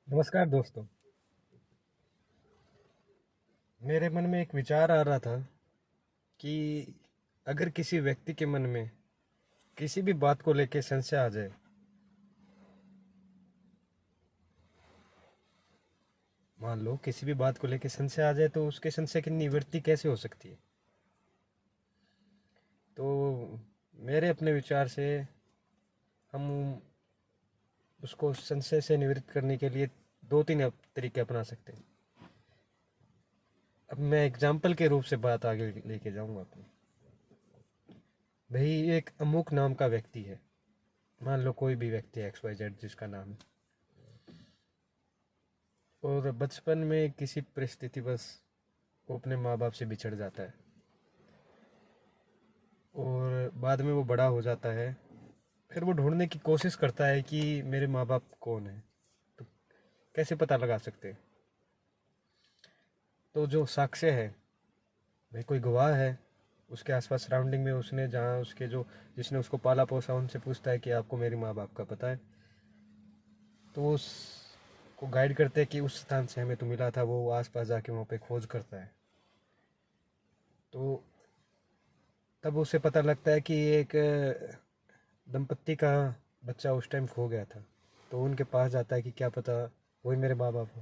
नमस्कार दोस्तों। मेरे मन में एक विचार आ रहा था कि अगर किसी व्यक्ति के मन में किसी भी बात को लेकर संशय आ जाए, मान लो किसी भी बात को लेकर संशय आ जाए, तो उसके संशय की निवृत्ति कैसे हो सकती है। तो मेरे अपने विचार से हम उसको संशय से निवृत्त करने के लिए दो तीन तरीके अपना सकते हैं। अब मैं एग्जाम्पल के रूप से बात आगे लेके जाऊंगा अपनी। भाई, एक अमुक नाम का व्यक्ति है, मान लो कोई भी व्यक्ति है, एक्स वाई जेड जिसका नाम है, और बचपन में किसी परिस्थिति बस वो अपने माँ बाप से बिछड़ जाता है, और बाद में वो बड़ा हो जाता है। फिर वो ढूंढने की कोशिश करता है कि मेरे माँ बाप कौन है। तो कैसे पता लगा सकते हैं? तो जो साक्ष्य है, भाई कोई गवाह है, उसके आसपास सराउंडिंग में, उसने जहाँ उसके जो जिसने उसको पाला पोसा उनसे पूछता है कि आपको मेरे माँ बाप का पता है। तो वो उसको गाइड करते हैं कि उस स्थान से हमें तो मिला था, वो आसपास जाके वहाँ पे खोज करता है। तो तब उसे पता लगता है कि एक दंपत्ति का बच्चा उस टाइम खो गया था। तो उनके पास जाता है कि क्या पता वही मेरे माँ बाप हो।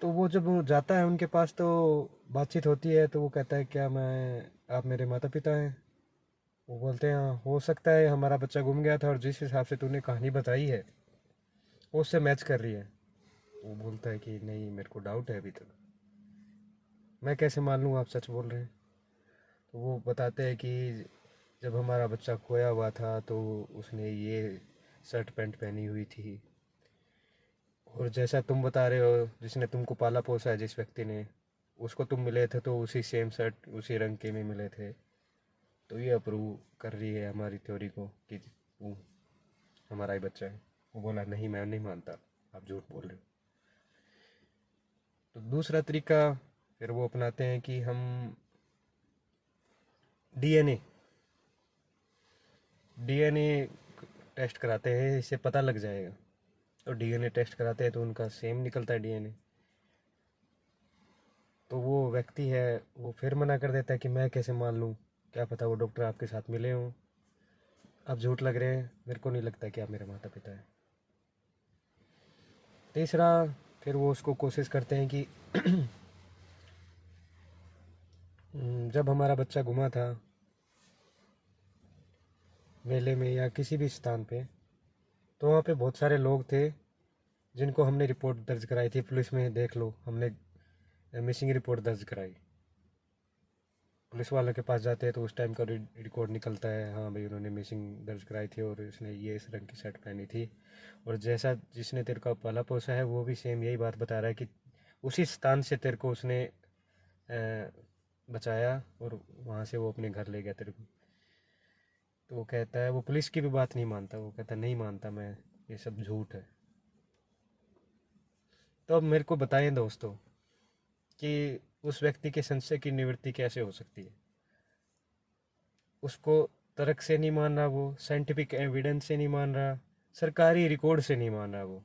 तो वो जब वो जाता है उनके पास, तो बातचीत होती है, तो वो कहता है क्या मैं आप मेरे माता पिता हैं? वो बोलते हैं हाँ, हो सकता है हमारा बच्चा गुम गया था, और जिस हिसाब से तूने कहानी बताई है वो उससे मैच कर रही है। वो बोलता है कि नहीं, मेरे को डाउट है अभी तक, मैं कैसे मान लूँ आप सच बोल रहे हैं। तो वो बताते हैं कि जब हमारा बच्चा खोया हुआ था तो उसने ये शर्ट पैंट पहनी हुई थी, और जैसा तुम बता रहे हो, जिसने तुमको पाला पोसा है, जिस व्यक्ति ने, उसको तुम मिले थे तो उसी सेम शर्ट उसी रंग के में मिले थे। तो ये अप्रूव कर रही है हमारी थ्योरी को कि वो हमारा ही बच्चा है। वो बोला नहीं, मैं नहीं मानता, आप झूठ बोल रहे हो। तो दूसरा तरीका फिर वो अपनाते हैं कि हम डीएनए डीएनए टेस्ट कराते हैं, इससे पता लग जाएगा। तो डीएनए टेस्ट कराते हैं तो उनका सेम निकलता है डीएनए। तो वो व्यक्ति है, वो फिर मना कर देता है कि मैं कैसे मान लूँ, क्या पता वो डॉक्टर आपके साथ मिले हों, आप झूठ लग रहे हैं, मेरे को नहीं लगता कि आप मेरे माता पिता हैं। तीसरा, फिर वो उसको कोशिश करते हैं कि जब हमारा बच्चा गुमा था मेले में या किसी भी स्थान पे, तो वहाँ पे बहुत सारे लोग थे जिनको हमने रिपोर्ट दर्ज कराई थी पुलिस में। देख लो, हमने मिसिंग रिपोर्ट दर्ज कराई। पुलिस वालों के पास जाते हैं तो उस टाइम का रिकॉर्ड निकलता है, हाँ भाई उन्होंने मिसिंग दर्ज कराई थी और इसने ये इस रंग की शर्ट पहनी थी। और जैसा जिसने तेरे को पाला पोसा है वो भी सेम यही बात बता रहा है कि उसी स्थान से तेरे को उसने बचाया, और वहाँ से वो अपने घर ले गया तेरे को। तो वो कहता है, वो पुलिस की भी बात नहीं मानता, वो कहता नहीं मानता मैं, ये सब झूठ है। तो अब मेरे को बताएं दोस्तों कि उस व्यक्ति के संशय की निवृत्ति कैसे हो सकती है। उसको तर्क से नहीं मान रहा, वो साइंटिफिक एविडेंस से नहीं मान रहा, सरकारी रिकॉर्ड से नहीं मान रहा। वो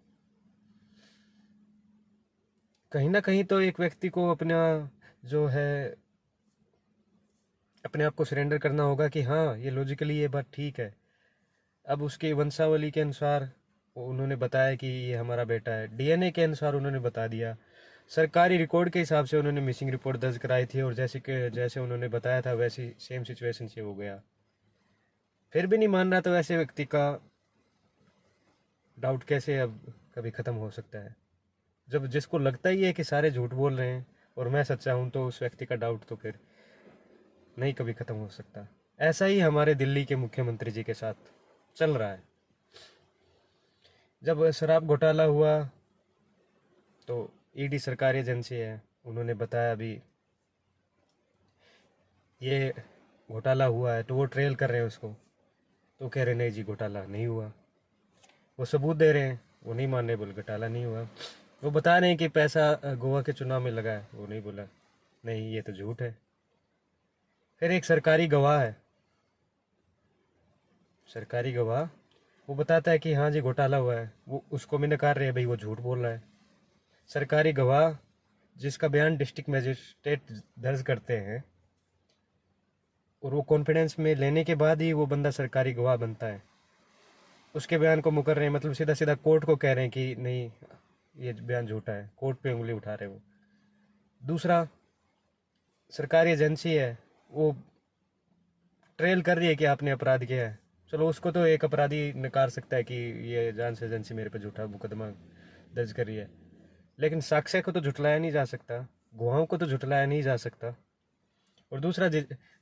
कहीं ना कहीं तो एक व्यक्ति को अपना जो है अपने आप को सरेंडर करना होगा कि हाँ, ये लॉजिकली ये बात ठीक है। अब उसकी वंशावली के अनुसार उन्होंने बताया कि ये हमारा बेटा है, डीएनए के अनुसार उन्होंने बता दिया, सरकारी रिकॉर्ड के हिसाब से उन्होंने मिसिंग रिपोर्ट दर्ज कराई थी, और जैसे उन्होंने बताया था वैसी सेम सिचुएशन से हो गया। फिर भी नहीं मान रहा, तो ऐसे व्यक्ति का डाउट कैसे अब कभी ख़त्म हो सकता है? जब जिसको लगता ही है कि सारे झूठ बोल रहे हैं और मैं सच्चा हूँ, तो उस व्यक्ति का डाउट तो फिर नहीं कभी ख़त्म हो सकता। ऐसा ही हमारे दिल्ली के मुख्यमंत्री जी के साथ चल रहा है। जब शराब घोटाला हुआ तो ईडी सरकारी एजेंसी है, उन्होंने बताया अभी ये घोटाला हुआ है, तो वो ट्रेल कर रहे हैं उसको। तो कह रहे नहीं जी, घोटाला नहीं हुआ। वो सबूत दे रहे हैं, वो नहीं मान रहे, बोल घोटाला नहीं हुआ। वो बता रहे हैं कि पैसा गोवा के चुनाव में लगा है, वो नहीं बोला, नहीं ये तो झूठ है। फिर एक सरकारी गवाह है, सरकारी गवाह वो बताता है कि हाँ जी घोटाला हुआ है, वो उसको भी नकार रहे हैं भाई वो झूठ बोल रहा है। सरकारी गवाह जिसका बयान डिस्ट्रिक्ट मजिस्ट्रेट दर्ज करते हैं और वो कॉन्फिडेंस में लेने के बाद ही वो बंदा सरकारी गवाह बनता है, उसके बयान को मुकर रहे हैं, मतलब सीधा सीधा कोर्ट को कह रहे हैं कि नहीं ये बयान झूठा है, कोर्ट पे उंगली उठा रहे हैं वो। दूसरा, सरकारी एजेंसी है, वो ट्रेल कर रही है कि आपने अपराध किया है, चलो उसको तो एक अपराधी नकार सकता है कि ये जांच एजेंसी मेरे पे झूठा मुकदमा दर्ज कर रही है, लेकिन साक्ष्य को तो झुटलाया नहीं जा सकता, गवाहों को तो झुटलाया नहीं जा सकता। और दूसरा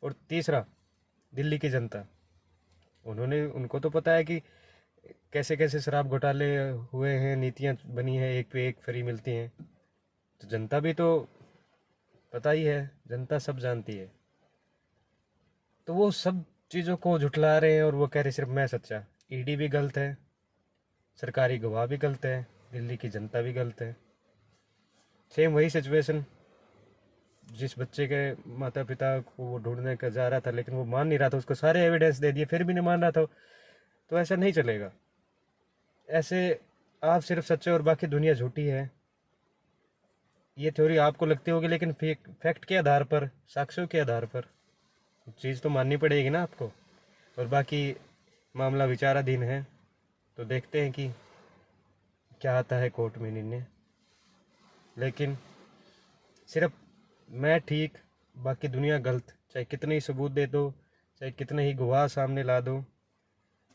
और तीसरा, दिल्ली की जनता, उनको तो पता है कि कैसे कैसे शराब घोटाले हुए हैं, नीतियां बनी है, एक पे एक फ्री मिलती हैं, तो जनता भी तो पता ही है, जनता सब जानती है। तो वो सब चीज़ों को झुटला रहे हैं और वो कह रहे सिर्फ मैं सच्चा। ईडी भी गलत है, सरकारी गवाह भी गलत है, दिल्ली की जनता भी गलत है। सेम वही सिचुएशन, जिस बच्चे के माता पिता को वो ढूंढने का जा रहा था लेकिन वो मान नहीं रहा था, उसको सारे एविडेंस दे दिए फिर भी नहीं मान रहा था, तो ऐसा नहीं चलेगा। ऐसे आप सिर्फ सच्चे और बाकी दुनिया झूठी है, ये थ्योरी आपको लगती होगी, लेकिन फैक्ट के आधार पर, साक्ष्यों के आधार पर चीज़ तो माननी पड़ेगी ना आपको। और बाकी मामला विचाराधीन है, तो देखते हैं कि क्या आता है कोर्ट में निर्णय। लेकिन सिर्फ मैं ठीक, बाकी दुनिया गलत, चाहे कितने ही सबूत दे दो, चाहे कितने ही गवाह सामने ला दो,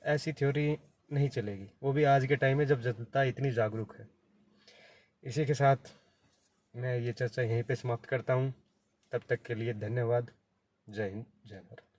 ऐसी थ्योरी नहीं चलेगी, वो भी आज के टाइम में जब जनता इतनी जागरूक है। इसी के साथ मैं ये चर्चा यहीं पे समाप्त करता हूँ। तब तक के लिए धन्यवाद। जय हिंद, जय भारत।